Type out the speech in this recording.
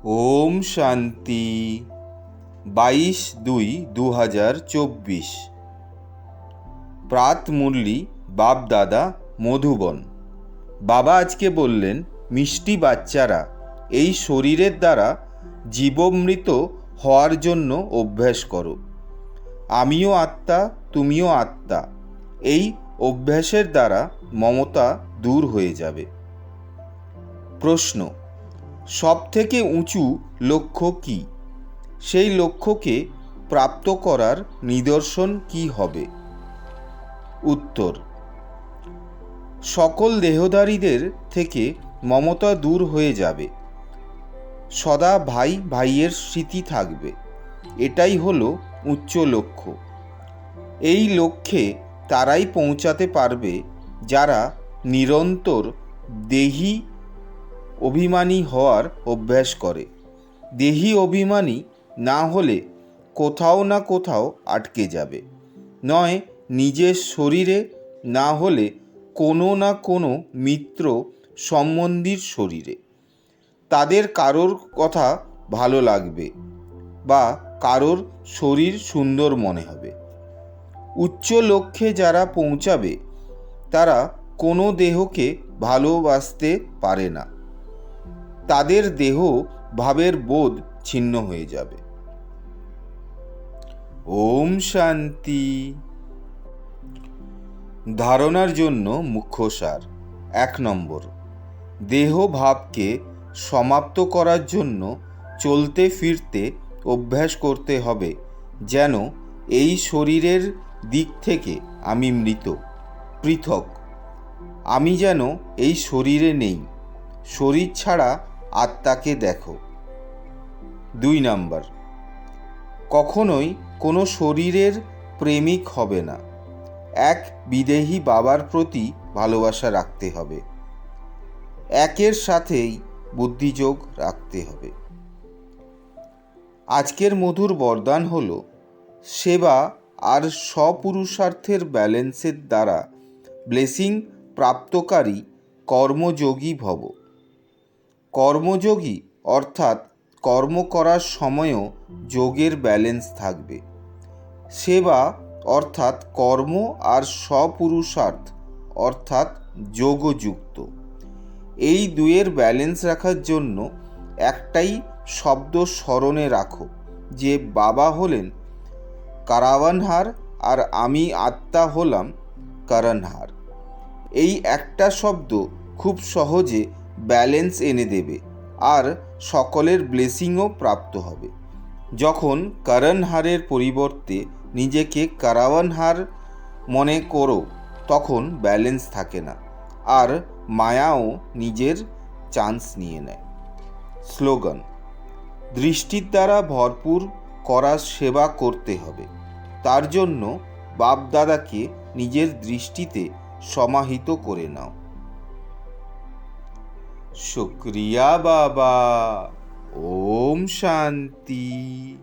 ওম শান্তি। 22/2/2024। প্রাত মুরলি বাপ-দাদা, মধুবন। বাবা আজকে বললেন, মিষ্টি বাচ্চারা, এই শরীরের দ্বারা জীবমৃত হওয়ার জন্য অভ্যাস করো। আমিও আত্মা, তুমিও আত্মা। এই অভ্যাসের দ্বারা মমতা দূর হয়ে যাবে। প্রশ্ন: সবথেকে উঁচু লক্ষ্য কি? সেই লক্ষ্যকে প্রাপ্ত করার নিদর্শন কি হবে? উত্তর: সকল দেহধারীদের থেকে মমতা দূর হয়ে যাবে। সদা ভাই ভাইয়ের স্মৃতি থাকবে। এটাই হলো উচ্চ লক্ষ্য। এই লক্ষ্যে তারাই পৌঁছাতে পারবে যারা নিরন্তর দেহী অভিমানী হওয়ার অভ্যাস করে। দেহী অভিমানী না হলে কোথাও না কোথাও আটকে যাবে, নয় নিজের শরীরে, না হলে কোনো না কোনো মিত্র সম্বন্ধীর শরীরে। তাদের কারোর কথা ভালো লাগবে বা কারোর শরীর সুন্দর মনে হবে। উচ্চ লক্ষ্যে যারা পৌঁছাবে তারা কোনো দেহকে ভালোবাসতে পারে না। তাদের দেহ ভাবের বোধ ছিন্ন হয়ে যাবে। ওম শান্তি। ধারণার জন্য মুখ্য সার। 1 নম্বর, দেহ ভাবকে সমাপ্ত করার জন্য চলতে ফিরতে অভ্যাস করতে হবে, যেন এই শরীরের দিক থেকে আমি মৃত, পৃথক। আমি যেন এই শরীরে নেই। শরীর ছাড়া আত্মাকে দেখো। 2 নম্বর, কখনোই কোনো শরীরের প্রেমিক হবে না। এক বিদেহী বাবার প্রতি ভালোবাসা রাখতে হবে। একের সাথেই বুদ্ধিযোগ রাখতে হবে। আজকের মধুর বরদান হল, সেবা আর স্বপুরুষার্থের ব্যালেন্সের দ্বারা ব্লেসিং প্রাপ্তকারী কর্মযোগী ভব। কর্মযোগী অর্থাৎ কর্ম করার সময়ও যোগের ব্যালেন্স থাকবে। সেবা অর্থাৎ কর্ম আর স্বপুরুষার্থ অর্থাৎ যোগযুক্ত। এই দুয়ের ব্যালেন্স রাখার জন্য একটাই শব্দ স্মরণে রাখো, যে বাবা হলেন কারাওয়ানহার আর আমি আত্মা হলাম করণহার। এই একটা শব্দ খুব সহজে ব্যালেন্স এনে দেবে আর সকলের ব্লেসিংও প্রাপ্ত হবে। যখন করণহারের পরিবর্তে নিজেকে কারাওয়ানহার মনে করো, তখন ব্যালেন্স থাকে না আর মায়াও নিজের চান্স নিয়ে নেয়। স্লোগান: দৃষ্টির দ্বারা ভরপুর করা সেবা করতে হবে। তার জন্য বাপ-দাদাকে নিজের দৃষ্টিতে সমাহিত করে নাও। শুক্রিয়া বাবা। ওম শান্তি।